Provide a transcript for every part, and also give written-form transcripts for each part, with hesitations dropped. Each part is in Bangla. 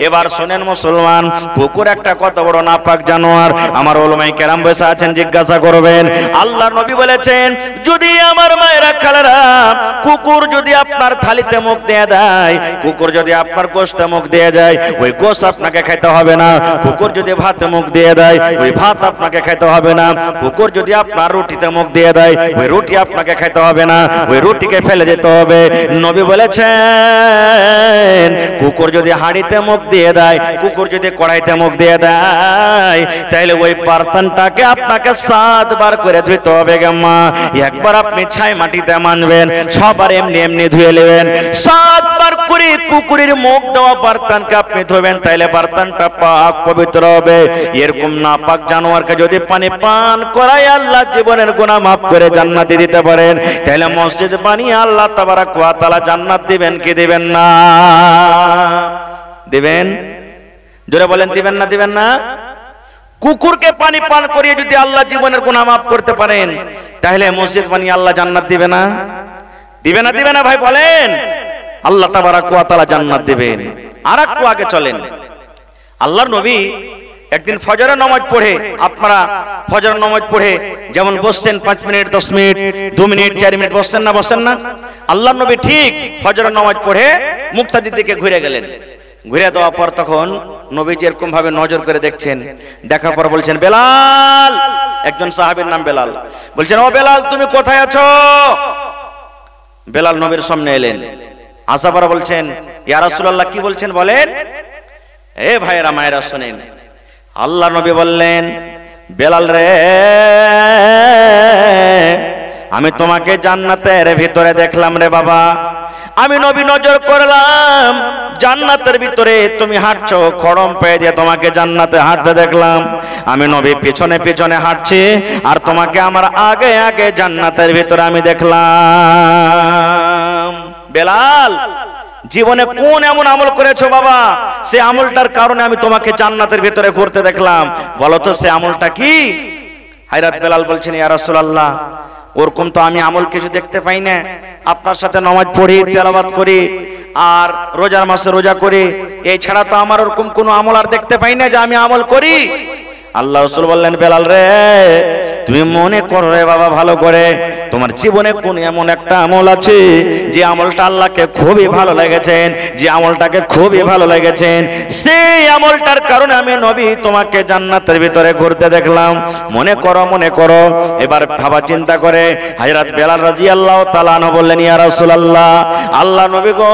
এবার শুনেন মুসলমান, কুকুর একটা কত বড় নাপাক জানোয়ার। আমার উলামায়ে কেরাম বসে আছেন, জিজ্ঞাসা করবেন। আল্লাহর নবী বলেছেন, যদি আমার মায়েরা খালারা, কুকুর যদি আপনার থালিতে মুখ দিয়ে দেয়, কুকুর যদি আপনার গোশতে মুখ দিয়ে যায়, ওই গোশ আপনাকে খেতে হবে না। কুকুর যদি ভাতে মুখ দিয়ে দেয়, ওই ভাত আপনাকে খেতে হবে না। কুকুর যদি আপনার রুটিতে মুখ দিয়ে দেয়, ওই রুটি আপনাকে খেতে হবে না, ওই রুটিকে ফেলে দিতে হবে। নবী বলেছেন, কুকুর যদি হাঁড়িতে মুখ দিয়ে দেয়, কুকুর যদি কড়াইতে মুখ দিয়ে দেয়, তাহলে ওই বার্তনটাকে আপনাকে 7 বার করে ধুইতে হবে গাম্মা। একবার আপনি ছাই মাটিতে মানবেন, 6 বার এমনি এমনি ধুয়ে নেবেন। 7 বার করে কুকুরের মুখ দেওয়া বার্তনকে আপনি ধোবেন, তাহলে বার্তনটা পাক পবিত্র হবে। এরকম নাপাক জানোয়ারকে যদি পানি পান করায় আল্লাহ জীবনের গুনাহ মাফ করে জান্নাতে দিতে পারেন, তাহলে মসজিদ বানিয়ে আল্লাহ তাবারাক ওয়া তাআলা জান্নাত দিবেন কি দিবেন না? দিবেন? জোরে বলেন, দিবেন না দিবেন না? কুকুরকে পানি পান করিয়ে যদি আল্লাহ জীবনের গুনাহ মাফ করতে পারেন, তাহলে মসজিদ বানিয়ে আল্লাহ জান্নাত দিবে না? দিবে না দিবে না ভাই বলেন? আল্লাহ তাবারাক ওয়া তাআলা জান্নাত দিবেন। আর একটু আগে চলেন। আল্লাহর নবী একদিন ফজরের নামাজ পড়ে, আপনারা ফজরের নামাজ পড়ে যেমন বসছেন 5 মিনিট 10 মিনিট 2 মিনিট 4 মিনিট বসছেন না, বসেন না? আল্লাহর নবী ঠিক ফজরের নামাজ পড়ে মুক্তাদির দিকে ঘুরে গেলেন। ঘুরে দেওয়ার পর তখন নবীজি এরকম ভাবে নজর করে দেখছেন, দেখার পর বলছেন, বেলাল, একজন সাহাবীর নাম বেলাল, বলছেন, ও বেলাল তুমি কোথায় আছো? বেলাল নবীর সামনে এলেন, আসার পর বলছেন, ইয়া রাসূলুল্লাহ কি বলছেন বলেন? এ ভাইরা মায়েরা শুনেন। আল্লাহ নবী বললেন, বেলাল রে, আমি তোমাকে জান্নাতের ভিতরে দেখলাম রে বাবা। আমি নবী নজর করলাম, জান্নাতের ভিতরে তুমি হাঁটছো, খড়ম পেয়ে দিয়ে তোমাকে জান্নাতে হাঁটতে দেখলাম। আমি নবী পিছনে পিছনে হাঁটছি, আর তোমাকে আমার আগে আগে জান্নাতের ভিতরে আমি দেখলাম। বেলাল, জীবনে কোন এমন আমল করেছো বাবা, সে আমলটার কারণে আমি তোমাকে জান্নাতের ভিতরে ঘুরতে দেখলাম, বলো তো সে আমলটা কি? হযরত বেলাল বলছেন, ইয়া রাসূলুল্লাহ, ওরকম তো আমি আমল কিছু দেখতে পাই না। আপনার সাথে নামাজ পড়ি, তেলাওয়াত করি, আর রোজার মাসে রোজা করি, এই ছাড়া তো আমার ওরকম কোনো আমল আর দেখতে পাই না যে আমি আমল করি। আল্লাহ রাসূল বললেন, বেলাল রে, তুমি মনে করো রে বাবা ভালো করে, তোমার জীবনে কোন এমন একটা আমল আছে যে আমলটা আল্লাহকে খুবই ভালো লেগেছেন, যে আমলটাকে খুবই ভালো লেগেছেন, সেই আমলটার কারণে আমি নবী তোমাকে জান্নাতের ভিতরে ঘুরতে দেখলাম। মনে করো মনে করো। এবার ভাবা চিন্তা করে হযরত বেলাল রাদিয়াল্লাহু তাআলা আনহু বললেন, ইয়া রাসূলুল্লাহ, আল্লাহ নবী গো,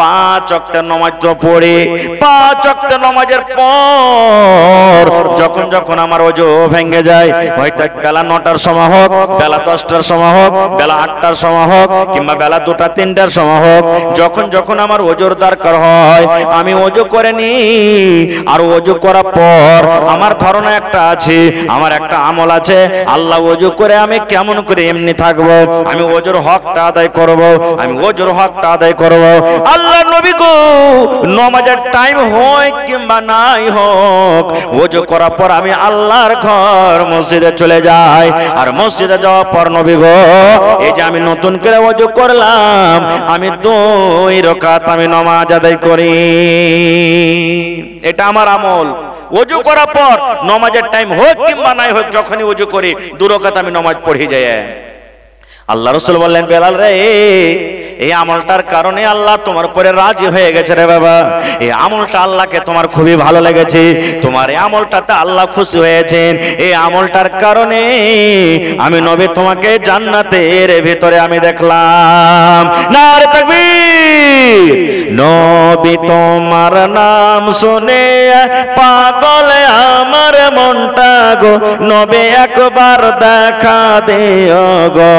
5 ওয়াক্তের নামাজ তো পড়ি, 5 ওয়াক্তের নামাজের পর যখন যখন আমার ওযু ভেঙে যায়, হয়তো বেলা 9টার সময় হোক, বেলা 10টার সময় হোক, বেলা 8টার সময় হোক, কিংবা বেলা 2টা 3টার সময় হোক, যখন যখন আমার ওযুর দরকার হয়, আমি ওযু করে নি। আর ওযু করার পর আমার ধারণা একটা আছে, আমার একটা আমল আছে, আল্লাহ ওযু করে আমি কেমন করে এমনি থাকবো, আমি ওযুর হকটা আদায় করব, আমি ওযুর হকটা আদায় করব। আল্লাহর নবী গো, নামাজের টাইম হয় কিংবা নাই হোক, ওযু করার পর আমি আল্লাহর ঘর মসজিদে চলে যাই। আর মসজিদে যাওয়ার পর নবী গো, এই যে আমি নতুন করে ওযু করলাম, আমি 2 রাকাত আমি নামাজ আদায় করি। এটা আমার আমল। ওযু করার পর নামাজের টাইম হোক কিংবা নাই হোক, যখনই ওযু করি 2 রাকাত আমি নামাজ পড়ি যাই। আল্লাহ রাসূল বললেন, বেলাল রে, এই আমলটার কারণে আল্লাহ তোমার উপরে রাজি হয়ে গেছে রে বাবা। এই আমলটা আল্লাহকে তোমার খুবই ভালো লেগেছে, তোমার এই আমলটাতে আল্লাহ খুশি হয়েছেন। এই আমলটার কারণে আমি নবী তোমাকে জান্নাতের ভিতরে আমি দেখলাম। নারে তাকবীর! নবী তোমার নাম শুনে পাগল আমার মনটা গো, নবী একবার দেখা দিও গো।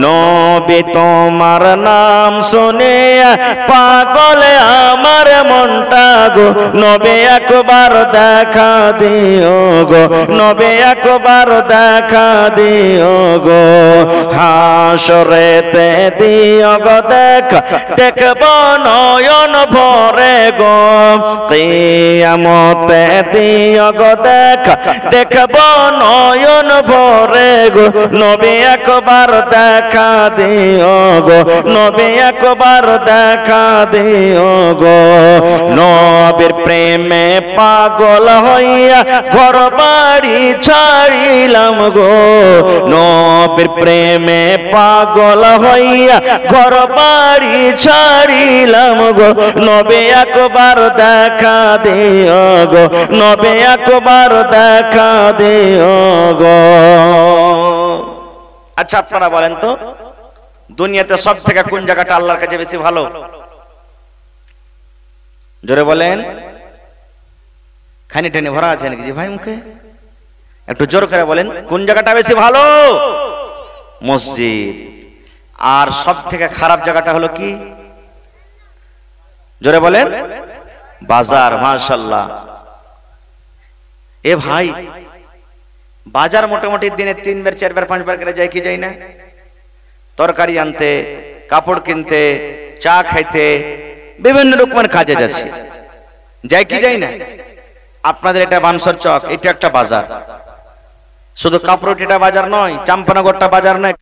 নবী তোমার নাম শুনে পাগল আমার মনটা গো, নবী একবার দেখা দিও গো, নবী একবার দেখা দিও গো। হাসরেতে দিও গো দেখা, দেখব নয়ন ভরে গো, কিয়ামতে দিও গো দেখা, দেখব নয়ন ভরে গো নবী একবার দেখা দিও গো, নবী একবার দেখা দিও গো। নবীর প্রেমে পাগল হইয়া ঘর বাড়ি ছাড়িলাম গো, নবীর প্রেমে পাগল হইয়া ঘর বাড়ি ছাড়িলাম গো, নবী একবার দেখা দিও গো, নবী একবার দেখা দিও গো। আচ্ছা আপনারা বলেন তো, দুনিয়াতে সব থেকে কোন জায়গাটা আল্লাহর কাছে বেশি ভালো? জোরে বলেন। খানি টেনে ভরা আছে নাকি ভাই মুখে? একটু জোর করে বলেন, কোন জায়গাটা বেশি ভালো? মসজিদ। আর সব থেকে খারাপ জায়গাটা হলো কি? জোরে বলেন। বাজার। মাশাআল্লাহ। এ ভাই, বাজার মোটামুটি দিনে 3 বার 4 বার 5 বার করে যায় কি যায় না? তরকারি আনতে, কাপড় কিনতে, চা খাইতে, বিভিন্ন রকমের কাজে যাচ্ছে, যায় কি যায় না? আপনাদের এটা বানসর চক, এটা একটা বাজার। শুধু কাপড়টা বাজার নয়, চাম্পানগরটা বাজার নয়,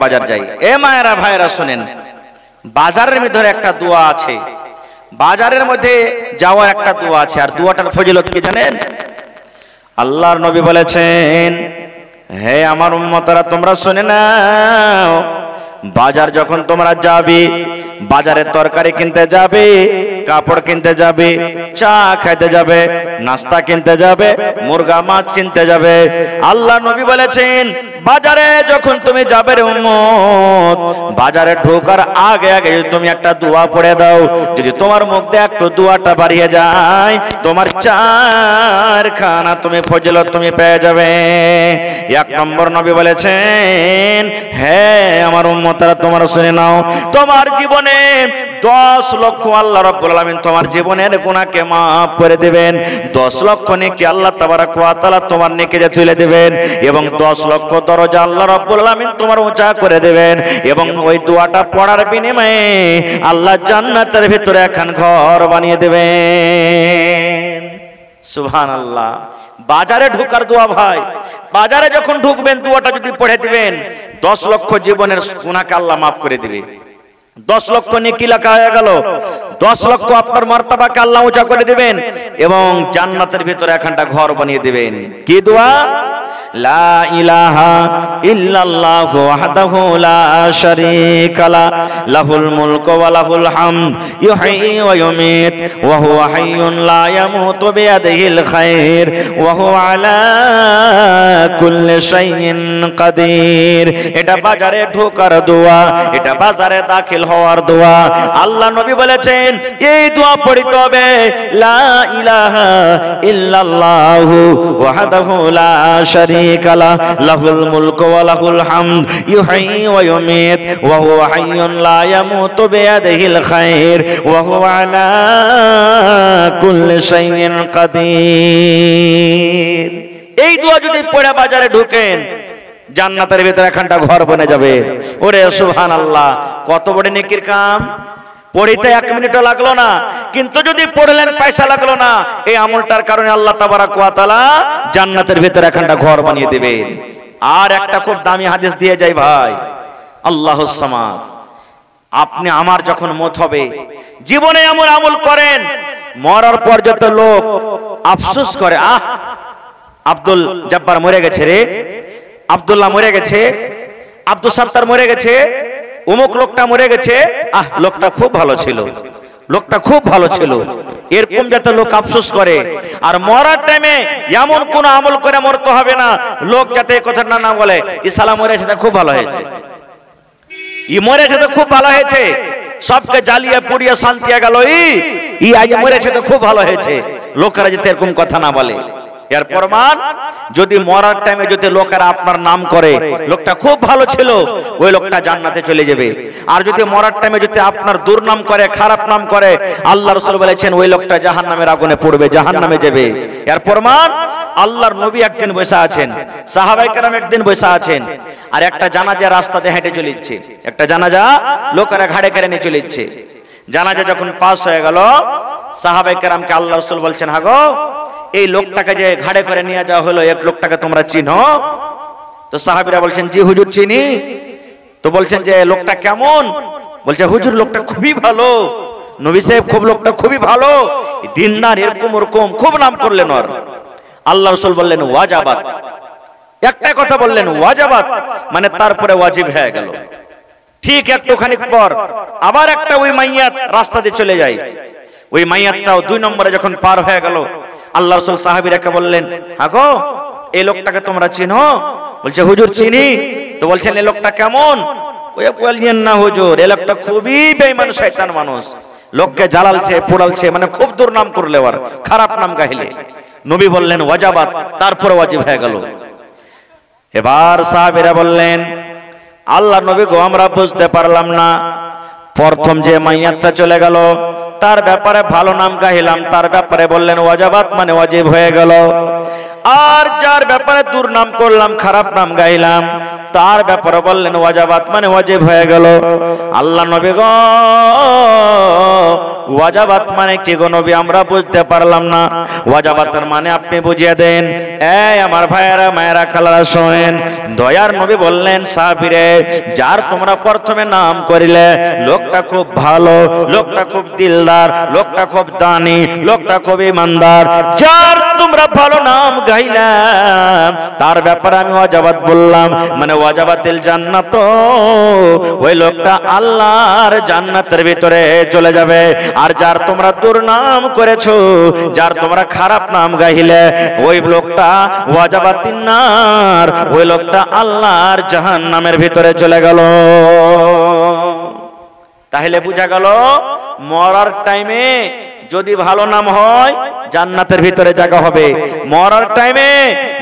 বাজার যাই। এ মায়েরা ভাইরা শুনেন, বাজারের ভিতরে একটা দোয়া আছে, বাজারের মধ্যে যাওয়ার একটা দোয়া আছে, আর দোয়াটার ফজিলত কি জানেন? আল্লাহর নবী বলেছেন, হে আমার উম্মতরা তোমরা শুনে নাও, বাজার যখন তোমরা যাবে, বাজারে তরকারি কিনতে যাবে, কাপড় কিনতে যাবে, চা খাইতে যাবে, নাস্তা কিনতে যাবে, মুরগা মাছ কিনতে যাবে, আল্লাহ নবী বলেছেন বাজারে যখন তুমি যাবে রে উম্মত, বাজারে ঢোকার আগে আগে যদি তুমি একটা দোয়া পড়ে দাও, যদি তোমার মুখ দিয়ে একটু দোয়াটা বাড়িয়ে যায়, তোমার 4 খানা তুমি ফজিলত তুমি পেয়ে যাবে। 1 নম্বর নবী বলেছেন, হ্যাঁ আমার উম্মতরা তোমরা শুনে নাও, তোমার জীবনে 10 লক্ষ আল্লাহ রাব্বুল আলামিন তোমার জীবনের গুনাহকে maaf করে দিবেন, 10 লক্ষ নেকি আল্লাহ তাবারাক ওয়া তাআলা তোমার নেকিতে তুলে দিবেন, এবং 10 লক্ষ দরজা আল্লাহ রাব্বুল আলামিন তোমার উঁচা করে দিবেন, এবং ওই দোয়াটা পড়ার বিনিময়ে আল্লাহ জান্নাতের ভিতরে একখান ঘর বানিয়ে দিবেন। সুবহানাল্লাহ। বাজারে ঢোকার দোয়া ভাই, বাজারে যখন ঢুকবেন দোয়াটা যদি পড়ে দিবেন, 10 লক্ষ জীবনের গুনাহকে আল্লাহ maaf করে দিবে। 10 লক্ষ নেকি লেখা হয়ে গেল, 10 লক্ষ আপনার মর্তবাকে আল্লাহ উঁচা করে দিবেন, এবং জান্নাতের ভিতরে একখানটা ঘর বানিয়ে দিবেন। কি দোয়া? লা ইলাহা ইল্লাল্লাহু ওয়াহদাহু লা শারীকা লা, লাহুল মুলকু ওয়া লাহুল হামদ, ইউহয়ী ওয়া ইউমীত ওয়া হুয়া হাইয়্যুন লা ইয়ামুতু বিয়াদিহিল খায়র ওয়া হুয়া আলা কুল্লি শাইইন কাদির। এটা বাজারে ঢোকার দোয়া, এটা বাজারে দাখিল হওয়ার দোয়া। আল্লাহ নবী বলেছেন এই দোয়া পড়তে হবে, লা ইলাহা ইল্লাল্লাহু ওয়াহদাহু লা শারীকা লা, লাহুল মুলকু ওয়া লাহুল হামদ, ইউহয়ী ওয়া ইউমীত ওয়া হুয়া হাইয়্যুন লা ইয়ামুতু বিয়াদিহিল খায়র ওয়া হুয়া আলা কুল্লি শাইইন কাদির। এই দোয়া যদি পড়ে বাজারে ঢোকেন, জান্নাতের ভিতরে একখানটা ঘর বনে যাবে। ওরে সুবহানাল্লাহ, কত বড় নেকির কাম! পড়িতে 1 মিনিটও লাগলো না, কিন্তু যদি পড়লেন পয়সা লাগলো না, এই আমলটার কারণে আল্লাহ তাবারাক ওয়া তাআলা জান্নাতের ভিতরে একখানটা ঘর বানিয়ে দিবেন। আর একটা খুব দামি হাদিস দিয়ে যাই ভাই, আল্লাহুস সামাদ। আপনি আমার যখন মত হবে, জীবনে এমন আমল করেন, মরার পর যত লোক আফসোস করে, আহ আব্দুল জব্বার মরে গেছে রে, আব্দুল্লাহ মরে গেছে, আব্দুল সাত্তার মরে গেছে, অমুক লোকটা মরে গেছে, আহ লোকটা খুব ভালো ছিল, লোকটা খুব ভালো ছিল, এরকম যাতে লোক আফসোস করে। আর মরার টাইমে এমন কোন আমল করে মরতে হবে না, লোক যাতে এই কথা না বলে ইসালা মরেছে, সেটা খুব ভালো হয়েছে, ই মরেছে তো খুব ভালো হয়েছে, সবকে জ্বালিয়ে পুড়িয়ে শান্তি গেল, ই আজ মরেছে তো খুব ভালো হয়েছে, লোকেরা যাতে এরকম কথা না বলে। এর প্রমাণ যদি মরার টাইমে যদি লোকেরা আপনার নাম করে লোকটা খুব ভালো ছিল, ওই লোকটা জান্নাতে চলে যাবে। আর যদি মরার টাইমে যদি আপনার দুর্নাম করে, খারাপ নাম করে, আল্লাহ রাসূল বলেছেন ওই লোকটা জাহান্নামের আগুনে পড়বে, জাহান্নামে যাবে। এর প্রমাণ আল্লাহর নবী একদিন বসে আছেন, সাহাবায়ে কেরাম একদিন বসে আছেন, আর একটা জানাজা রাস্তাতে হেঁটে চলেছে, একটা জানাজা লোকেরা ঘাড়ে করে নিয়ে চলেছে। জানাজা যখন পাস হয়ে গেল, সাহাবায়ে কেরামকে আল্লাহ রাসূল বলছেন, হাগো এই লোকটাকে যে ঘাড়ে করে নিয়ে যাওয়া হলো, এক লোকটাকে তোমরা চিনো? তো সাহাবীরা বলছেন, জি হুজুর চিনি। তো বলছেন যে লোকটা কেমন? বলছে হুজুর লোকটা খুবই ভালো, নবী সাহেব খুব লোকটা খুবই ভালো, দিনদার, এরকম ওরকম খুব নাম করলেন ওর। আল্লাহ রাসূল বললেন ওয়াজাবাত, একটা কথা বললেন ওয়াজাবাত, মানে তারপরে ওয়াজিব হয়ে গেল। ঠিক একটুখানি পর আবার একটা ওই মাইয়াত রাস্তা দিয়ে চলে যায়। ওই মাইয়াতটাও 2 নম্বরে যখন পার হয়ে গেল, আল্লাহ রাসূল সাহাবীরাকে বললেন, হাগো এই লোকটাকে তোমরা চিনো? বলছে হুজুর চিনি। তো বলছেন এই লোকটা কেমন? ওই বললেন না হুজুর, এই লোকটা খুবই বেঈমান শয়তান মানুষ, লোককে জ্বালালছে পোড়ালছে, মানে খুব দুর্নাম করলে, ওর খারাপ নাম গাইলে। নবী বললেন ওয়াজাবাত, তারপরে ওয়াজিব হয়ে গেল। এবার সাহাবীরা বললেন, আল্লাহ নবী গো আমরা বুঝতে পারলাম না, প্রথম যে মাইয়াতটা চলে গেল তার ব্যাপারে ভালো নাম গাইলাম, তার ব্যাপারে বললেন ওয়াজাবাত মানে ওয়াজিব হয়ে গেল। আর যার ব্যাপারে দুর্নাম করলাম, খারাপ নাম গাইলাম, তার ব্যাপারে বললেন ওয়াজাবাত মানে ওয়াজিব হয়ে গেল। আল্লাহ নবী গো ওয়াজাবাত মানে কি গো নবী, আমরা বুঝতে পারলাম না, ওয়াজাবাতের মানে আপনি বুঝিয়ে দেন। এই আমার ভাইয়েরা, মায়েরা, খালারা শোনেন, দয়ার নবী বললেন সাহাবীরে, যার তোমরা প্রথমে নাম করিলে লোকটা খুব ভালো, লোকটা খুব দিলদার, লোকটা খুব দানি, লোকটা খুব ইমানদার, যার তোমরা ভালো নাম গাইলাম, তার ব্যাপারে আমি ওয়াজাবাত বললাম, মানে ওয়াজাবাতিল জান্নাত, ওই লোকটা আল্লাহর জান্নাতের ভিতরে চলে যাবে। আর যার তোমরা দুর্নাম করেছো, যার তোমরা খারাপ নাম গাইলে, ওই লোকটা ওয়াজাবাতিন নার, ওই লোকটা আল্লাহর জাহান্নামের ভিতরে চলে গেল। তাহলে বোঝা গেল মরার টাইমে যদি ভালো নাম হয় জান্নাতের ভিতরে জায়গা হবে, মরার টাইমে,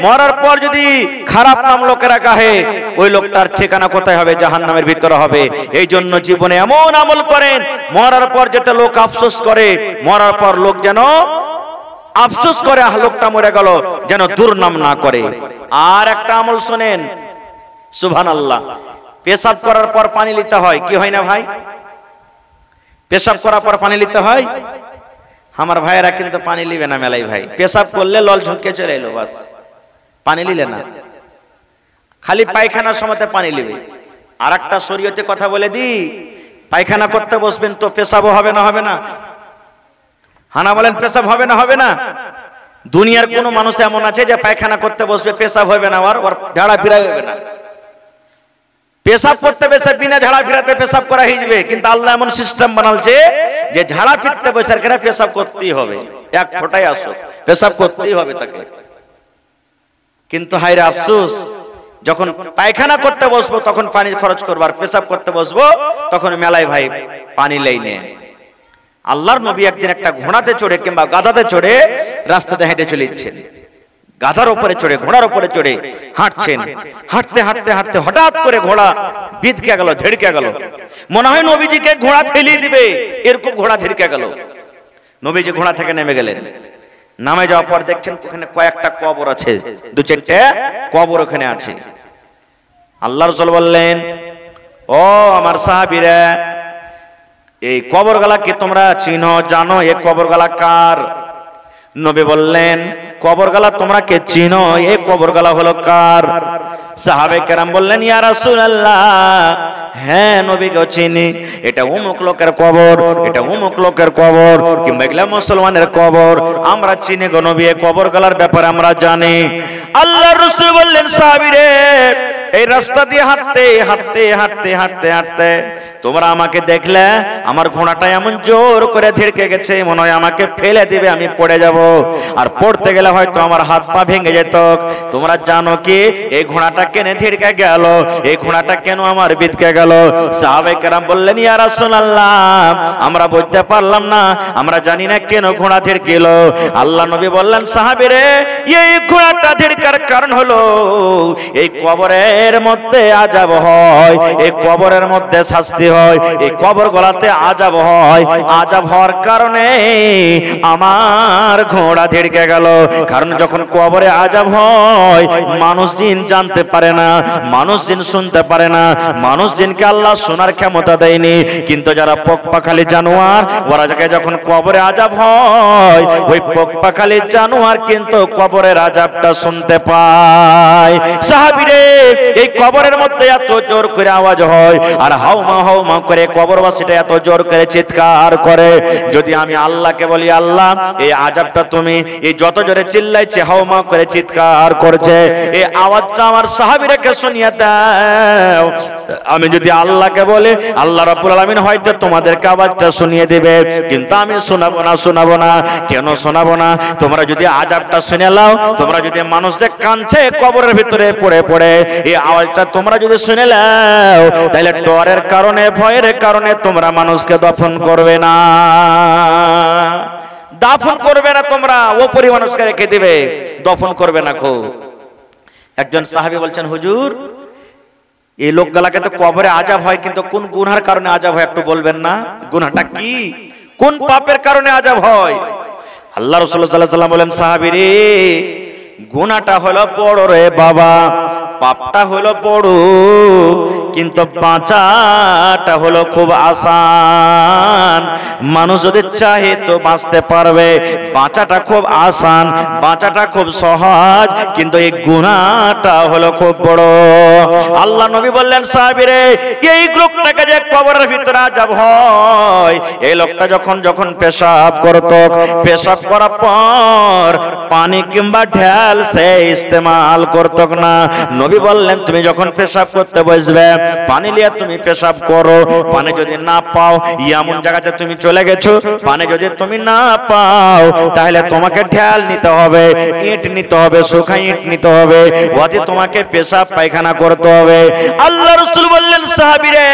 মরার পর যদি খারাপ নাম লোকেরা গাহে, ওই লোকটার ঠিকানা কোথায় হবে? জাহান্নামের ভিতরে হবে। এই জন্য জীবনে এমন আমল করেন, মরার পর যেটা লোক আফসোস করে, মরার পর লোক যেন আফসোস করে লোকটা মরে গেল, যেন দুর্নাম না করে। আর একটা আমল শোনেন, সুবহানাল্লাহ, পেশাব করার পর পানি নিতে হয়, কি হয় না ভাই? পেশাব করার পর পানি নিতে হয়। আমার ভাইয়েরা কিন্তু পানি লিবে না মেলাই ভাই, পেশাব করলে লল ঝুঁকে চলে এলো, বাস পানি লিলে না, খালি পায়খানার সময়তে পানি লিবে। আর একটা শরীয়তে কথা বলে দি, পায়খানা করতে বসবেন তো পেশাবও হবে না? হবে না? হানা বলেন পেশাব হবে না? হবে না? দুনিয়ার কোন মানুষ এমন আছে যে পায়খানা করতে বসবে পেশাব হবে না, আর ওর ঝাড়া ফিরা হবে না? পেশাব করতে বসে বিনা ঝাড়া ফিরাতে পেশাব করা হয়ে যাবে, কিন্তু আল্লাহ এমন সিস্টেম বানালছে যে ঝাড়া ফিরতে বসার কেন পেশাব করতেই হবে, এক ফোঁটাই আসো পেশাব করতেই হবে তাকে। কিন্তু হায়রে আফসোস, যখন পায়খানা করতে বসবো তখন পানি খরচ করবো, আর পেশাব করতে বসবো তখন মেলায় ভাই পানি লেই নে। আল্লাহর নবী একদিন একটা ঘোড়াতে চড়ে কিংবা গাধাতে চড়ে রাস্তাতে হেঁটে চলেছেন, গাধার উপরে চড়ে, ঘোড়ার উপরে চড়ে হাঁটছেন। হাঁটতে হাঁটতে হাঁটতে হঠাৎ করে ঘোড়া বিধকে গেল, ঝেড়কে গেল, মনে হয় নবীজিকে ঘোড়া ফেলিয়ে দিবে, এরকম ঘোড়া ঝেড়কে গেল। নবীজি ঘোড়া থেকে নেমে গেলেন, নামে যাওয়ার পর দেখছেন ওখানে কয়েকটা কবর আছে, 2-4টে কবর ওখানে আছে। আল্লাহর রাসূল বললেন, ও আমার সাহাবীরা, এই কবরগুলা কি তোমরা চিনো, জানো এই কবরগুলা কার? নবী বললেন, কবরগুলা তোমরা কে চিনো, এই কবরগুলা হলো কার? সাহাবে কেরাম বললেন, ইয়া রাসূলুল্লাহ, হ্যাঁ নবী গো চিনি, এটা অমুক লোকের কবর, এটা অমুক লোকের কবর, কিংবা এগুলা মুসলমানের কবর, আমরা চিনি গো নবী, এই কবরগুলার ব্যাপারে আমরা জানি। আল্লাহর রাসূল বললেন, সাহাবীরে, এই রাস্তা দিয়ে হাঁটতে হাঁটতে হাঁটতে হাঁটতে হাঁটতে তোমরা আমাকে দেখলে আমার ঘোড়াটা এমন জোর করে ধিড়কে গেছে, মনে হয় আমাকে ফেলে দিবে, আমি পড়ে যাব, আর পড়তে গেলে হয়তো আমার হাত পা ভেঙে যেত। তোমরা জানো কি এই ঘোড়াটা কেন ধিড়কে গেল, এই ঘোড়াটা কেন আমার বিদকে গেল? সাহাবায়ে কেরাম বললেন, ইয়া রাসূলুল্লাহ, আমরা বলতে পারলাম না, আমরা জানি না কেন ঘোড়া ধিড়কিল। আল্লাহ নবী বললেন, সাহাবীরে, এই ঘোড়াটা ধিড়কার কারণ হলো এই কবরের মধ্যে আযাব হয়, এই কবরের মধ্যে শাস্তি হয়, এই কবর গলাতে আযাব হয়, আযাব হওয়ার কারণে আমার ঘোড়া ধিড়কে গেল। কারণ যখন কবরে আযাব হয় মানুষ জিন জানতে পারে না, মানুষ জিন শুনতে পারে না, মানুষ জিনকে আল্লাহ শোনার ক্ষমতা দেয়নি। কিন্তু যারা পোকপাখালি জানোয়ার, ওরা যখন কবরে আযাব হয় ওই পোকপাখালি জানোয়ার কিন্তু কবরের আযাবটা শুনতে পায়। সাহাবীরে, এই কবরের মধ্যে এত জোর করে আওয়াজ হয় আর হাউমা হাউমা করে কবরবাসীটা এত জোর করে চিৎকার করে, যদি আমি আল্লাহকে বলি, আল্লাহ এই আযাবটা তুমি, এই যত জোরে চিল্লাইছে হাউমা করে চিৎকার করছে, এই আওয়াজটা আমার সাহাবীরাকে শুনিয়ে দাও। আমি যদি আল্লাহকে বলি, আল্লাহ রাব্বুল আলামিন হয়তো তোমাদেরকে আওয়াজটা শুনিয়ে দিবে, কিন্তু আমি শোনাবো না। শোনাবো না কেন? শোনাবো না, তোমরা যদি আযাবটা শুনে নাও, তোমরা যদি মানুষদের কাঁদছে কবরের ভিতরে পড়ে পড়ে, এই আওয়াজটা তোমরা যদি শুনে নাও, তাহলে ডরের কারণে, ভয়ের কারণে তোমরা মানুষকে দফন করবে না, দাফন করবে না, তোমরা ওপরি মানুষকে রেখে দিবে, দফন করবে না। খুব একজন সাহাবী বলছেন, হুজুর এই লোকগুলাকে তো কবরে আযাব হয়, কিন্তু কোন গুনার কারণে আযাব হয় একটু বলবেন না? গুনাহটা কি, কোন পাপের কারণে আযাব হয়? আল্লাহ রাসূল সাল্লাল্লাহু আলাইহি ওয়াসাল্লাম বলেন, সাহাবীরে, গুনাহটা হলো বড় রে বাবা, পাপটা হলো বড়, কিন্তু বাঁচাটা হলো খুব আসান। মানুষ যদি চাহে তো বাঁচতে পারবে, বাঁচাটা খুব আসান, বাঁচাটা খুব সহজ, কিন্তু এই গুনাহটা হলো খুব বড়। আল্লাহ নবী বললেন, সাহাবীরে, এই লোকটাকে যে কবরের ভিতরে আযাব হয়, এই লোকটা যখন পেশাব করত, পেশাব করার পর পানি কিংবা ঢেল সে ইস্তেমাল করত না। নবী বললেন, তুমি যখন পেশাব করতে বসবে, পানি নিয়ে তুমি পেশাব করো, পানি যদি না পাও, এমন জায়গাতে তুমি চলে গেছো, পানি যদি তুমি না পাও, তাহলে তোমাকে ঢেল নিতে হবে, ইট নিতে হবে, শুকনো ইট নিতে হবে, ওতে তোমাকে পেশাব পায়খানা করতে হবে। আল্লাহ রাসূল বললেন, সাহাবীরে,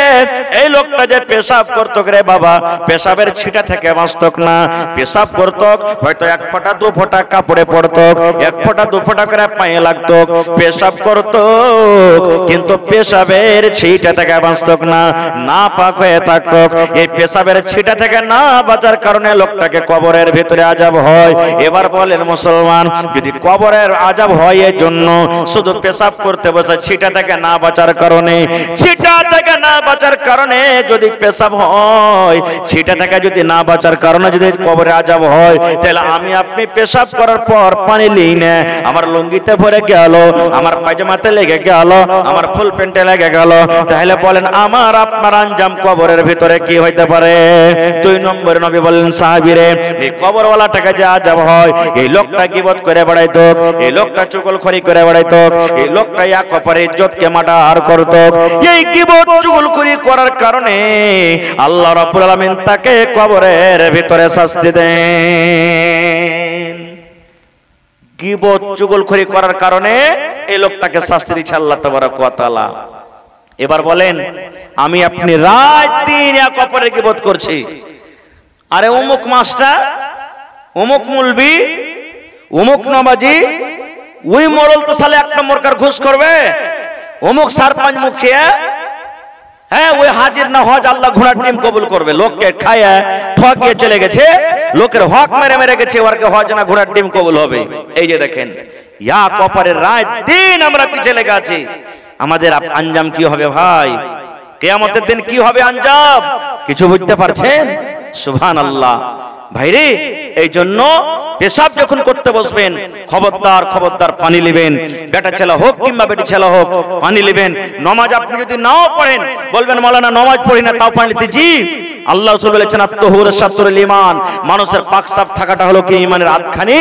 এই লোকটা যে পেশাব করত রে বাবা, পেশাবের ছিটা থেকে বাঁচত না, পেশাব করত হয়তো এক ফোঁটা দু ফোঁটা কাপড়ে পড়ত, এক ফোঁটা দু ফোঁটা করে পায়ে লাগতো, পেশাব করত, কিন্তু পেশাবের ছিটা থেকে বাঁচত না, না পাক হয়ে থাকত। এই পেশাবের ছিটা থেকে না বাঁচার কারণে লোকটাকে কবরের ভিতরে আযাব হয়। এবার বলেন মুসলমান, যদি কবরের আযাব হয় এর জন্য শুধু পেশাব করতে বসে, ছিটা থেকে না বাঁচার কারণে, ছিটা থেকে না বাঁচার কারণে যদি পেশাব হয়, ছিটা থেকে যদি না বাঁচার কারণে যদি কবরে আযাব হয়, তাহলে আমি আপনি পেশাব করার পর পানি লিই না, আমার লুঙ্গিতে ভরে গেল, আমার পায়জামাতে লেগে গেল, আমার ফুল প্যান্টে লেগে গেল, তাহলে বলেন আমার আপনার আঞ্জাম কবরের ভিতরে কি হইতে পারে? 2 নম্বরে নবী বললেন, সাহাবীরে, এই কবরওয়ালাটাকে যে আযাব হয়, এই লোকটা গীবত করে বেড়াইতো, এই লোকটা চুগলখড়ি করে বেড়াইতো, এই লোকটা এক অপরের ইজ্জতকে মাটার করত, এই গীবত চুগলখড়ি করার কারণে আল্লাহ রাব্বুল আলামিন তাকে কবরের ভিতরে শাস্তি দেন। গীবত চুগলখড়ি করার কারণে এই লোকটাকে শাস্তি দিচ্ছে আল্লাহ তাবারক ওয়া তাআলা। এবার বলেন, আমি আপনি রাত দিন এক অপরের গীবত করছি, আরে অমুক মাস্টার, অমুক মুলবি, অমুক নমাজি, ওই মোড়ল তো সালে 1 নম্বর কার ঘুষ করবে, অমুক সারপঞ্চ মুখিয়া, হ্যাঁ ওই হাজির না হজ আল্লাহ ঘোড়ার ডিম কবুল করবে, লোককে খায়া ঠকিয়ে চলে গেছে, লোকের হক মেরে মেরে গেছে, ওরকে হজ না ঘোড়ার ডিম কবুল হবে। এই যে দেখেন, ইয়া কপারের রাত দিন আমরা পিছে লেগে আছি, আমাদের আঞ্জাম কি হবে ভাই? কিয়ামতের দিন কি হবে আঞ্জাম? কিছু বুঝতে পারছেন? সুবহানাল্লাহ। ভাইরে, এই জন্য পেশাব যখন করতে বসবেন, খবরদার খবরদার পানি নেবেন, বেটা ছেলে হোক কিংবা বেটি ছেলে হোক, পানি নেবেন। নামাজ আপনি যদি নাও পড়েন, বলবেন মাওলানা নামাজ পড়ি না তাও পানি নিতে, জি, আল্লাহ রাসূল বলেছেন, আত-তাহুর শাতরুল ঈমান, মানুষের পাক সাফ থাকাটা হলো কি ঈমানের আধখানি।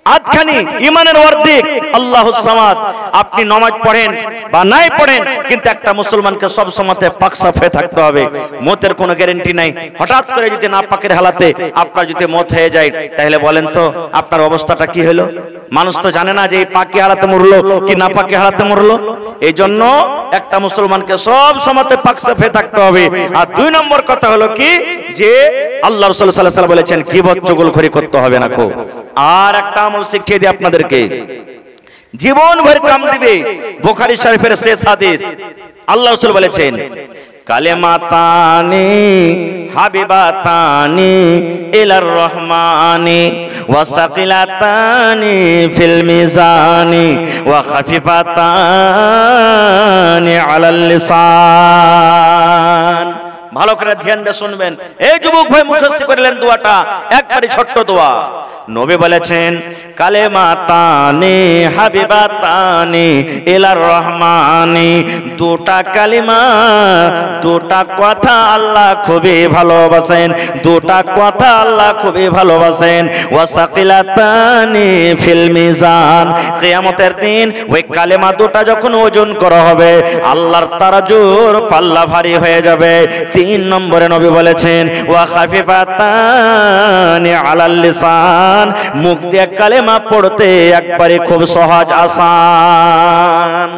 আধখানি ইমানের অর্ধেক আল্লাহুস সামাদ। আপনি নামাজ পড়েন বা নাই পড়েন, কিন্তু একটা মুসলমানকে সব সময়তে পাক সাফ হয়ে থাকতে হবে। মতের কোনো গ্যারান্টি নাই। হঠাৎ করে যদি না পাকের হালাতে আপনার যদি মত হয়ে যায়, তাহলে বলেন তো আপনার অবস্থাটা কি হলো? মানুষ তো জানে না যে এই পাকি হালাতে মরলো কি না পাকি হালাতে মরলো। এই জন্য একটা মুসলমানকে সব সময়তে পাক সাফ হয়ে থাকতে হবে। আর 2 নম্বর কথা হলো কি, যে আল্লাহ রাসূল সাল্লাল্লাহু আলাইহি ওয়াসাল্লাম বলেছেন গীবত চুগলখড়ি করতে হবে না কো। আর একটা আমল শিখিয়ে দিই আপনাদেরকে, জীবন ভর কাম দিবে। বুখারী শরীফের শেষ হাদিস, আল্লাহ রাসূল বলেছেন কালেমাতানি হাবিবাতানি ইলার রহমানি ওয়া সাকিলাতানি ফিল মিজানি ওয়া খাফিফাতানি আলাল লিসান। ভালো করে ধ্যান দিয়ে শুনবেন। এই যুবক ভাই মুখস্থ করলেন দোয়াটা, একবারই ছোট্ট দোয়া। নবী বলেছেন কালেমাতানি হাবিবাতানি ইলার রহমানি, দুটা কালিমা, দুটা কথা আল্লাহ খুবই ভালোবাসেন, দুটা কথা আল্লাহ খুবই ভালোবাসেন। ওয়া সাকিলাতানি ফিল মিজান, কিয়ামতের দিন ওই কালেমা দুটা যখন ওজন করা হবে, আল্লাহর তারাজুর পাল্লা ভারী হয়ে যাবে। 3 নম্বরে নবী বলেছেন ওয়া খাফিফাতানি আলাল লিসান, মুখ দিয়ে কালেমা পড়তে একবারে খুব সহজ আসান।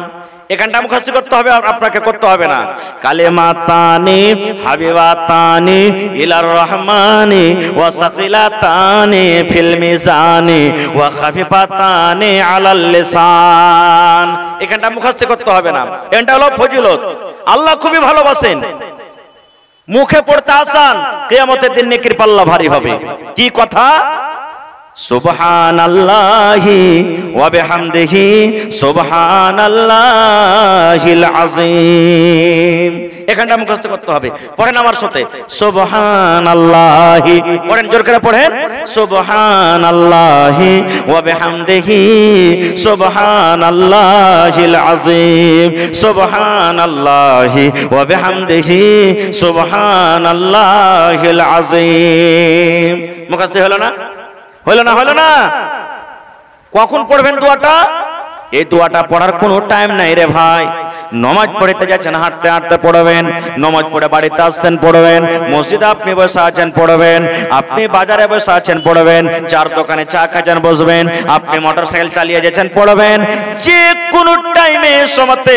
এখানটা মুখস্থ করতে হবে, আপনাকে করতে হবে না। কালেমাতানি হাবিবাতানি ইলার রহমানি ওয়া সাকিলাতানি ফিল মিজানি ওয়া খাফিফাতানি আলাল লিসান। এখানটা মুখস্থ করতে হবে না। এটা হলো ফজিলত। আল্লাহ খুবই ভালোবাসেন, মুখে পড়তে আসান, কিয়ামতের দিন নেকির পাল্লা ভারী হবে। কি কথা? সুবহানাল্লাহি ওয়া বিহামদিহি সুবহানাল্লাহিল আযীম। এখানটা মুখস্থ করতে হবে। পড়েন আমার সাথে, সুবহানাল্লাহি, পড়েন জোর করে পড়েন, সুবহানাল্লাহি ওয়া বিহামদিহি সুবহানাল্লাহিল আযীম, সুবহানাল্লাহি ওয়া বিহামদিহি সুবহানাল্লাহিল আযীম। মুখস্থ হলো না? হলো না? হলো না? কখন পড়বেন দোয়াটা? এই দোয়াটা পড়ার কোনো টাইম নাই রে ভাই। নামাজ পড়তে যাচ্ছেন হাঁটতে হাঁটতে পড়বেন, নামাজ পড়ে বাড়িতে আসছেন পড়বেন, মসজিদে আপনি বসে আছেন পড়বেন, আপনি বাজারে বসে আছেন পড়বেন, চার দোকানে চা খাচ্ছেন বসবেন, আপনি মোটরসাইকেল চালিয়ে যাচ্ছেন পড়বেন। যে কোনো টাইমে সময়তে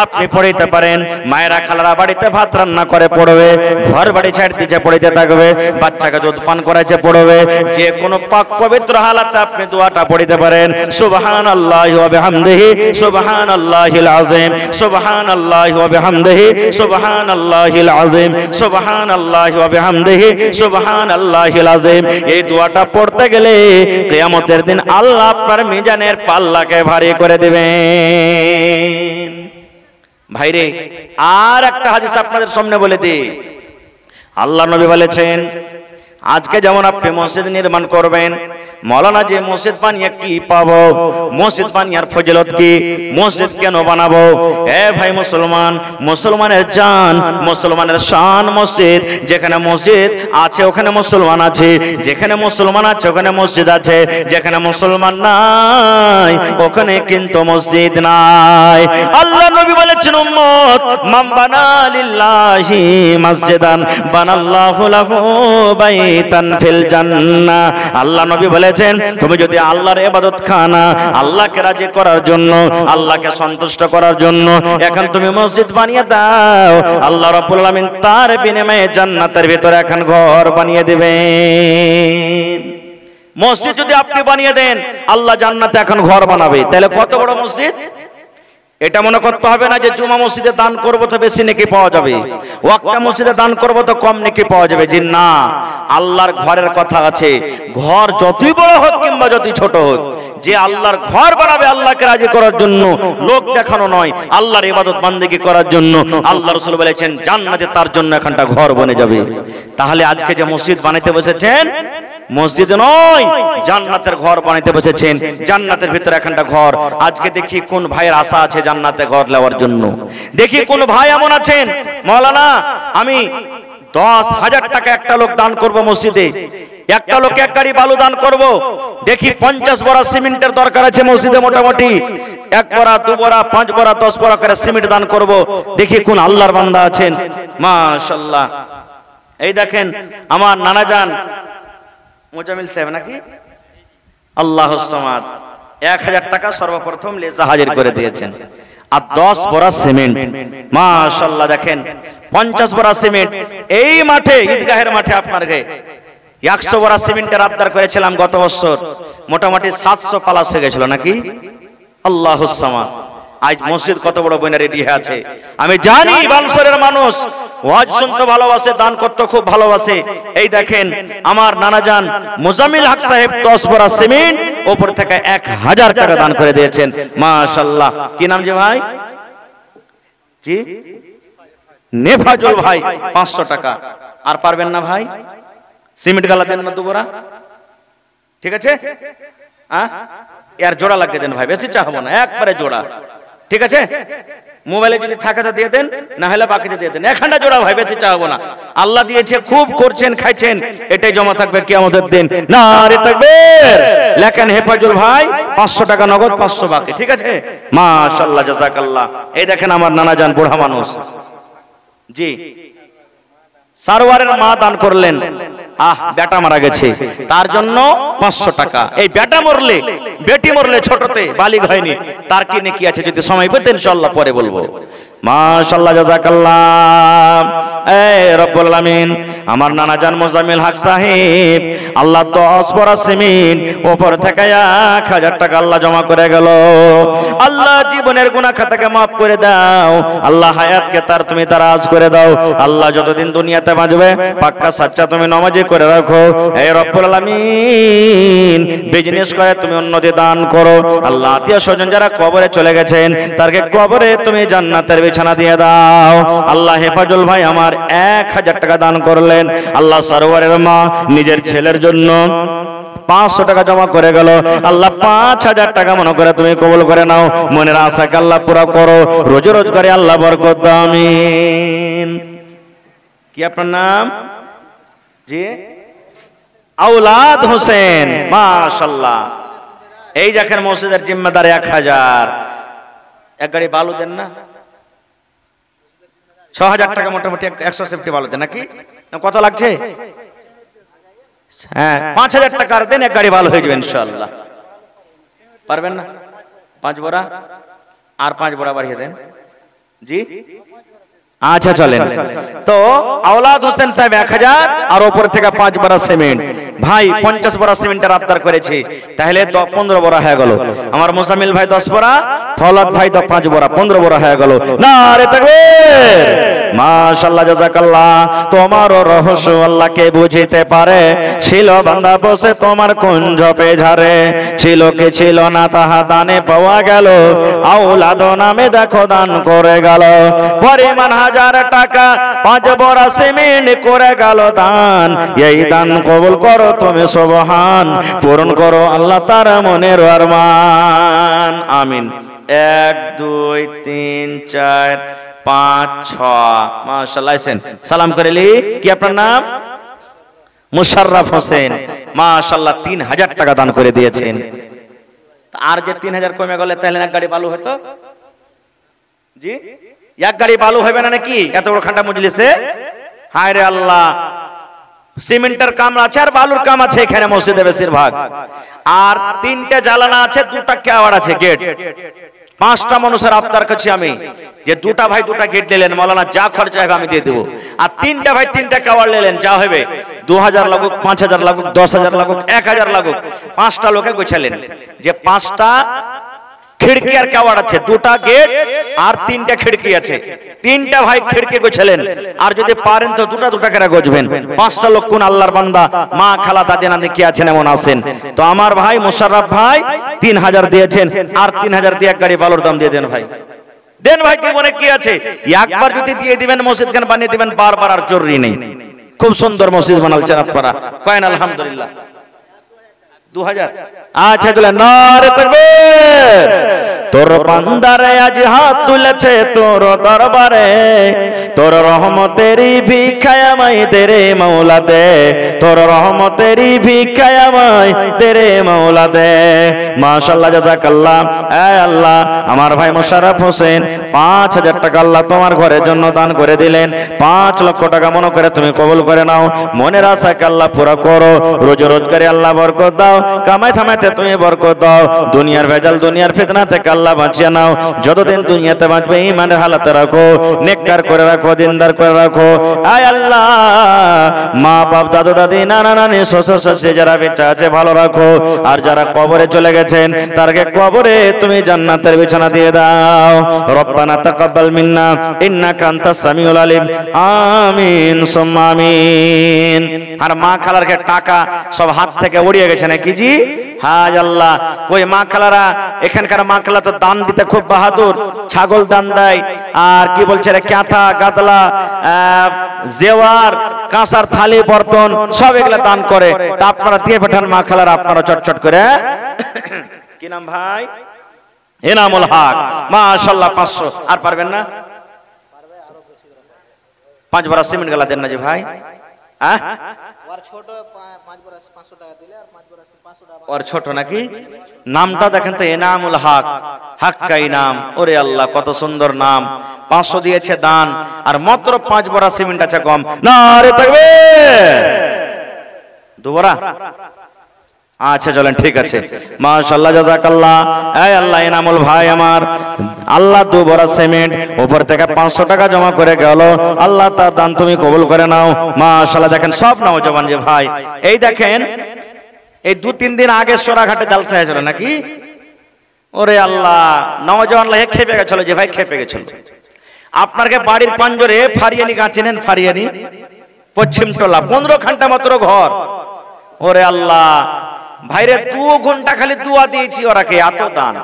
আপনি পড়তে পারেন। মায়েরা খালারা বাড়িতে ভাত রান্না করে পড়বে, ঘর বাড়ি ছাড় দিচ্ছে পড়তে থাকবে, বাচ্চাকে দুধ পান করাচ্ছে পড়বে। যে কোনো পাক পবিত্র হালাতে আপনি দোয়াটা পড়তে পারেন। সুবহানাল্লাহি ওয়া বিহামদিহি সুবহানাল্লাহিল আযীম, সুবহানাল্লাহি ওয়া বিহামদিহি সুবহানাল্লাহিল আযীম, সুবহানাল্লাহি ওয়া বিহামদিহি সুবহানাল্লাহিল আযীম। এই দোয়াটা পড়তে গেলে কিয়ামতের দিন আল্লাহ আপনার মিজানের পাল্লাকে ভারী করে দিবেন। ভাইরে, আর একটা হাদিস আপনাদের সামনে বলে দিই। আল্লাহ নবী বলেছেন আজকে যেমন আপনি মসজিদ নির্মাণ করবেন, মৌলানা যে মসজিদ বানিয়ে কি পাবো, মসজিদ বানিয়ার ফজিলত কি, মসজিদ কেন বানাবো? এ ভাই মুসলমান, মুসলমানের জান, মুসলমানের শান মসজিদ। যেখানে মসজিদ আছে ওখানে মুসলমান আছে, যেখানে মুসলমান আছে ওখানে মসজিদ আছে, যেখানে মুসলমান নাই ওখানে কিন্তু মসজিদ নাই। আল্লাহ নবী বলেছেন উম্মত মান বানা লিল্লাহি মসজিদান বানাল্লাহু লাহু বাইতান ফিল জান্নাহ। আল্লাহ নবী বলেছেন তুমি যদি আল্লাহর ইবাদত খানা, আল্লাহকে রাজি করার জন্য, আল্লাহকে সন্তুষ্ট করার জন্য এখন তুমি মসজিদ বানিয়ে দাও, আল্লাহ রাব্বুল আলামিন তার বিনিময়ে জান্নাতের ভিতরে এখন ঘর বানিয়ে দিবেন। মসজিদ যদি আপনি বানিয়ে দেন, আল্লাহ জান্নাতে এখন ঘর বানাবে। তাহলে কত বড় মসজিদ! এটা মনে করতে হবে না যে জুমা মসজিদে দান করব তো বেশি নেকি পাওয়া যাবে, ওয়াক্তা মসজিদে দান করব তো কম নেকি পাওয়া যাবে। জি না, আল্লাহর ঘরের কথা আছে। ঘর যতই বড় হোক কিংবা যতই ছোট হোক, যে আল্লাহর ঘর বানাবে আল্লাহকে রাজি করার জন্য, লোক দেখানো নয়, আল্লাহর ইবাদত বান্দেগী করার জন্য, আল্লাহ রাসূল বলেছেন জান্নাতে তার জন্য এখানটা ঘর বনে যাবে। তাহলে আজকে যে মসজিদ বানাইতে বসেছেন, মসজিদ নয় জান্নাতের ঘর বানাইতে বসেছেন। জান্নাতের ভিতরে এখানটা ঘর। আজকে দেখি কোন ভাইয়ের আশা আছে জান্নাতে ঘর নেওয়ার জন্য। দেখি কোন ভাই এমন আছেন, মাওলানা আমি 10,000 টাকা একটা লোক দান করব মসজিদে, একটা লোকে এক গাড়ি বালু দান করব, দেখি 50 বড়া সিমেন্টের দরকার আছে মসজিদে, মোটামুটি 1 বড়া 2 বড়া 5 বড়া 10 বড়া করে সিমেন্ট দান করব, দেখি কোন আল্লাহর বান্দা আছেন। মাশাআল্লাহ, এই দেখেন আমার নানা জান মোজামিল সাহেব নাকি, আল্লাহুস সামাদ, 1000 টাকা সর্বপ্রথম লেজা হাজির করে দিয়েছেন, আর 10 বড়া সিমেন্ট। মাশাআল্লাহ, দেখেন 50 বড়া সিমেন্ট এই মাঠে, ঈদগাহের মাঠে আপনার গায়ে 100 বড়া সিমেন্টের আবদার করেছিলাম গত বছর, মোটামুটি 700 প্লাস হয়ে গেছিল নাকি। আল্লাহুস সামাদ, আজ মসজিদ কত বড় বইনা রেডি হয়ে আছে। আমি জানি বালসরের মানুষ ওয়াজ শুনতে ভালোবাসে, দান করতে খুব ভালোবাসে। এই দেখেন আমার নানা জান মুজাম্মিল হক সাহেব 10 বড়া সিমেন্ট উপর থেকে 1000 টাকা দান করে দিয়েছেন। মাশাআল্লাহ, কি নাম যে ভাই? জি নেফাজুল ভাই, 500 টাকা। আর পারবেন না ভাই, সিমেন্ট গালা দেন না 2 বড়া, ঠিক আছে? এর জোড়া লাগিয়ে দেন ভাই, বেশি চাহবো না, একবারে জোড়া, ঠিক আছে? মোবাইলে যদি থাকে তো দিয়ে দেন, না হলে বাকিতে দিয়ে দেন, একখানা জোড়া ভাই, বেশি চাহবো না। আল্লাহ দিয়েছে, খুব করছেন, খাইছেন, এটাই জমা থাকবে কিয়ামতের দিন। নারে তাকবীর, লেখেন হেফাজুল ভাই 500 টাকা নগদ, 500 বাকি, ঠিক আছে? মাশাআল্লাহ, জাযাকাল্লাহ। এই দেখেন আমার নানা জান বুড়া মানুষ, জি সারওয়ারের মা দান করলেন, বেটা মারা গেছে তার জন্য 500 টাকা। এই বেটা মরলে, বেটি মরলে ছোটতে বালিগ হয়নি, তার কি নেকি আছে, যদি সময় পেতেন ইনশাআল্লাহ পরে বলবো। মাশাআল্লাহ, জাযাকাল্লাহ। এই রব্বুল আলামিন, আমার নানা জান মুজাম্মিল হক সাহেব আল্লাহ 10 বড়া সিমেন্ট উপর থেকে 1000 টাকা আল্লাহ জমা করে গেল। আল্লাহ জীবনের গুনাহ খাতাকে maaf করে দাও, আল্লাহ হায়াতকে তার তুমি দারাজ করে দাও, আল্লাহ যতদিন দুনিয়াতে বাঁচবে পাক্কা সাচ্চা তুমি নামাজি করে রাখো। হে রব্বুল আলামিন, বিজনেস করে তুমি উন্নতি দান করো। আল্লাহ আত্মীয় স্বজন যারা কবরে চলে গেছেন তারকে কবরে তুমি জান্নাতের বিছানা দিয়ে দাও। আল্লাহ হেফাজুল ভাই আমার 1000 টাকা দান করলেন, আল্লাহ সরওয়ারের মা নিজের ছেলের জন্য 500 টাকা জমা করে গেল, আল্লাহ 5000 টাকা মনে করে তুমি কবুল করে নাও, মনের আশাকে আল্লাহ পুরা করো, রোজ রোজগারে আল্লাহ বরকত দাও, আমিন। কি আপনার নাম? জি আওলাদ হোসেন, মাশাআল্লাহ। এই দেখেন মসজিদের জিম্মেদার 1000, এক গাড়ি বালু দেন না, 6000 টাকা মোটামুটি 170 বালু দেন নাকি, কত লাগছে? হ্যাঁ 5000 টাকা দেন, এক গাড়ি বালু হয়ে যাবে ইনশাআল্লাহ। পারবেন না? 5 বড়া আর 5 বড়া বাড়িয়ে দেন, জি আচ্ছা চলেন। তো আওলাদ হোসেন সাহেব 1000 আর উপর থেকে 5 বড়া সিমেন্ট। ভাই 50 বড়া সিমেন্টের আবদার করেছে, তাহলে 15 বড়া হয়ে গেল। আমার মুজাম্মিল ভাই 10 বড়া, ফৌলাদ ভাই 5 বড়া, 15 বড়া হয়ে গেল। নারে তাকবীর, মাশাআল্লাহ, জাযাকাল্লাহ। তোমারও রহস্য আল্লাহকে বুঝিতে পারে, ছিল বান্দা বসে তোমার কুঞ্জ পেঝারে, ছিল কি ছিল না তাহা দানে পাওয়া গেল, আওলাদ নামে দেখো দান করে গেল, পরিমাণ 1000 টাকা 5 বড়া সিমেন্ট করে গেল দান। এই দান কবুল করো তুমি সুবহান, পূরণ করো আল্লাহ তার মনের আরমান, আমিন। 1 2 3 4 5 6, মাশাআল্লাহ। সালাম করেলি, কি আপনার নাম? মুশাররফ হোসেন, মাশাআল্লাহ 3000 টাকা দান করে দিয়েছেন। আর যে 3000 কমে গেলে তাহলে এক গাড়ি বালু হতো, জি এক গাড়ি বালু হবে না নাকি এত বড় খান্ডা মজলিসে? হায় রে আল্লাহ, সিমেন্টের কাম আছে আর বালুর কাম আছে এখানে মসজিদে বেশিরভাগ, আর 3টে জ্বালানা আছে, 2টা কেওয়ার আছে, গেট। 5টা মানুষের আবদার করছি আমি যে 2টা ভাই 2টা গেট নিলেন, মাওলানা যা খরচা হবে আমি দিয়ে দেবো, আর 3টা ভাই 3টা কেওয়ার নিলেন, যা হবে 2000 লাগুক, 5000 লাগুক, 10000 লাগুক, 1000 লাগুক, 5টা লোকে গোছালেন যে 5টা খিড়কি আর কেওয়ার আছে, 2টা গেট আর 3টা খিড়কি আছে, 3টা ভাই খিড়কি গোছালেন। আর যদি পারেন তো 2টা করে গোছবেন। 5টা লোক কোন আল্লাহর বান্দা, মা খালা দাদি নানি কি আছেন এমন আছেন। তো আমার ভাই মুশাররফ ভাই 3000 দিয়েছেন, আর 3000 দিয়ে এক গাড়ি বালুর দাম দিয়ে দেন ভাই, দেন ভাই। জীবনে কি আছে, একবার যদি দিয়ে দিবেন মসজিদ খান বানিয়ে দিবেন, বারবার আর জরুরি নেই। খুব সুন্দর মসজিদ বানালছেন আপনারা, কয়েন আলহামদুলিল্লাহ। 2000 আচ্ছা দিলেন, নারে তাকবীর। তোর বান্দারে আজ হাত তুলেছে তোর দরবারে, তোর রহমতেরই ভিক্ষায় আমায় দে রে মৌলা দে, তোর রহমতেরই ভিক্ষায় আমায় দে রে মৌলা দে। মাশাআল্লাহ, জাযাকাল্লাহ। এ আল্লাহ, আমার ভাই মোশাররফ হোসেন 5000 টাকা আল্লাহ তোমার ঘরের জন্য দান করে দিলেন। 5 লক্ষ টাকা মনে করে তুমি কবুল করে নাও। মনের আশাকে আল্লাহ পুরা করো, রোজি রোজগারে আল্লাহ বরকত দাও, কামাই থামাইতে তুমি বরকত দাও, দুনিয়ার ভেজাল দুনিয়ার ফিতনা থেকে আল্লাহ বাঁচিয়ে নাও। যতদিন দুনিয়াতে বাঁচবে ঈমানের হালাতে রাখো, নেককার করে রাখো, দিনদার করে রাখো। আয় আল্লাহ, মা বাপ দাদু দাদি নানা নানি শ্বশুর শাশুড়ি যারা বেঁচে আছে ভালো রাখো, আর যারা কবরে চলে গেছেন তারকে কবরে তুমি জান্নাতের বিছানা দিয়ে দাও। রব্বানা তাকাব্বাল মিন্না ইন্নাকা আনতাস সামিউল আলিম। আমিন সুম্মা আমিন। আর মা খালারকে টাকা সব হাত থেকে উড়িয়ে গেছে নাকি জি? হায় আল্লাহ, ওই মা খালারা, এখানকার মা খালা তো দান দিতে খুব বাহাদুর, ছাগল দান দেয়, আর কি বলছে রে, কাঁথা গাদলা জেওয়ার কাঁসার থালি বর্তন সব এগুলা দান করে। তা আপনারা দিয়ে পাঠান মা খালারা, আপনারা চটচট করে। কি নাম ভাই? এনামুল হক। মাশাআল্লাহ, 500। আর পারবেন না? 5 বড়া সিমেন্ট গালা দেন না জি ভাই। হ্যাঁ, ওর ছোট 5 বড়া 500 টাকা দিলে, আর 5 বড়া 500 টাকা ওর ছোট নাকি? নামটা দেখেন তো, এনামুল হক, হাক্কা ইনাম। ওরে আল্লাহ, কত সুন্দর নাম। 500 দিয়েছে দান, আর মাত্র 5 বড়া সিমেন্ট আছে কম। নারে তাকবীর। 2 বড়া? আচ্ছা চলেন, ঠিক আছে। মাশাআল্লাহ, জাযাকাল্লাহ। এই আল্লাহ, এনামুল ভাই আমার, আল্লাহ 2 বড়া সিমেন্ট উপর থেকে 500 টাকা জমা করে গেল। আল্লাহ তার দান তুমি কবুল করে নাও। মাশাআল্লাহ, দেখেন সব নওজওয়ান যে ভাই, এই দেখেন এই 2-3 দিন আগে সোনাঘাটে জালসা হয়েছিল নাকি? ওরে আল্লাহ, নওজওয়ান লা খেপে গেছিল যে ভাই, খেপে গেছিল। আপনারকে বাড়ির পাঞ্জরে ফারিয়ানি গাঁ চেনেন? ফারিয়ানি পশ্চিম টোলা, 15 ঘন্টা মাত্র ঘর। ওরে আল্লাহ ভাইরে, 2 ঘন্টা খালি দোয়া দিয়েছি ওরাকে, এত দান।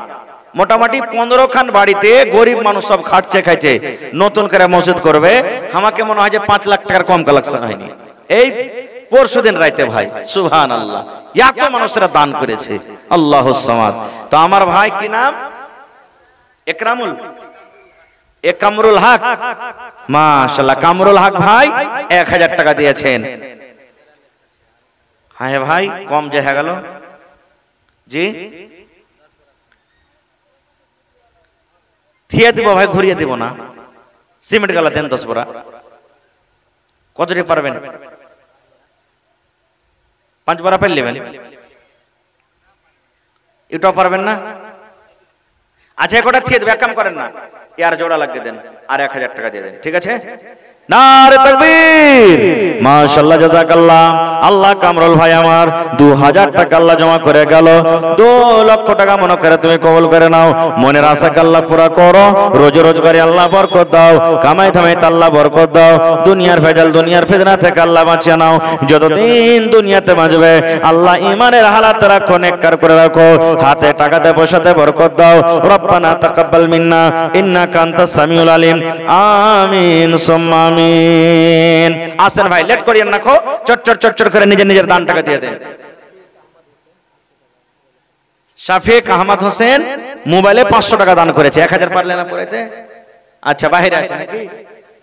মোটামুটি 15 খান বাড়িতে গরিব মানুষ সব খাটছে খাইছে, নতুন করে মসজিদ করবে। আমাকে মনে হয় যে 5 লাখ টাকার কম কালেকশন হয়নি এই পরশুদিন রাইতে ভাই। সুবহানাল্লাহ, এত মানুষেরা দান করেছে। আল্লাহুস সামাদ। তো আমার ভাই কি নাম? কামরুল হক। মাশাআল্লাহ, কামরুল হক ভাই 1000 টাকা দিয়েছেন। হ্যাঁ ভাই, কম যে হয়ে গেল জি, থিয়ে দিব ভাই, ঘুরিয়ে দিব না। সিমেন্ট গালা দেন 10 বড়া। কতটি পারবেন? 5 বড়া পেলে নেবেন। এটাও পারবেন না? আচ্ছা, একটা থিয়ে দেবে, এক কাম করেন না, ইয়ার জোড়া লাগিয়ে দেন, আর 1000 টাকা দিয়ে দেন, ঠিক আছে? নারে তাকবীর। মাশাআল্লাহ, জাযাকাল্লাহ। আল্লাহ কামরুল ভাই আমার 2000 টাকা আল্লাহ জমা করে গেল। 2 লক্ষ টাকা মনে করে তুমি কবুল করে নাও। মনের আশাকে আল্লাহ পুরা করো, রোজি রোজগারে আল্লাহ বরকত দাও, কামাই থামাইতে আল্লাহ বরকত দাও, দুনিয়ার ভেজাল দুনিয়ার ফিতনা থেকে আল্লাহ বাঁচিয়ে নাও। যতদিন দুনিয়াতে বাঁচবে আল্লাহ ঈমানের হালাত রাখো, নেককার করে রাখো, হাতে টাকাতে পয়সাতে বরকত দাও। রব্বানা তাকাব্বাল মিন্না ইন্নাকা আনতাস সামিউল আলিম। আমিন সুম্মা আমিন। আসেন ভাই, লেট করিয়েন না, চট করে নিজের দান টাকা দিয়ে দেন। শাফিক আহমদ হোসেন মোবাইলে 500 টাকা দান করেছে। 1000 পারলে না পড়াইতে? আচ্ছা, বাইরে আছে নাকি?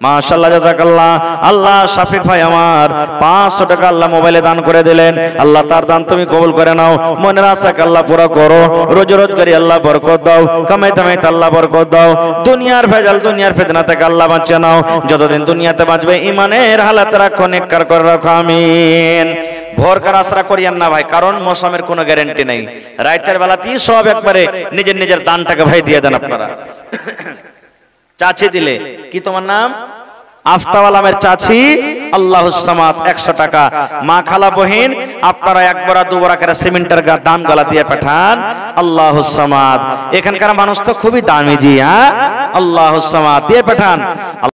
মাশাআল্লাহ, জাযাকাল্লাহ। আল্লাহ শাফিক ভাই আমার 500 টাকা আল্লাহ মোবাইলে দান করে দিলেন। আল্লাহ তার দান তুমি কবুল করে নাও। মনের আশাকে আল্লাহ পুরা করো, রোজি রোজগারি আল্লাহ বরকত দাও, কামাই থামাইতে আল্লাহ বরকত দাও, দুনিয়ার ভেজাল দুনিয়ার ফিতনা থেকে আল্লাহ বাঁচিয়ে নাও। যতদিন দুনিয়াতে বাঁচবে ঈমানের হালাত রাখো, নেককার করে রাখো। আমিন। ভোরকার আশরা করিয়েন না ভাই, কারণ মৌসুমের কোনো গ্যারান্টি নেই। রাতের বেলাতেই সব একবারে নিজের দানটাকে ভাই দিয়ে দেন আপনারা। চাচি দিলে কি তোমার নাম? আফতাব আলমের চাচি, আল্লাহুস সামাদ 100 টাকা। মা খালা বহিন আপনারা 1 বড়া 2 বড়া করে সিমেন্টের দাম গালা দিয়ে পাঠান। আল্লাহুস সামাদ। এখানকার মানুষ তো খুবই দামি জি, হ্যাঁ, আল্লাহুস সামাদ দিয়ে পাঠান।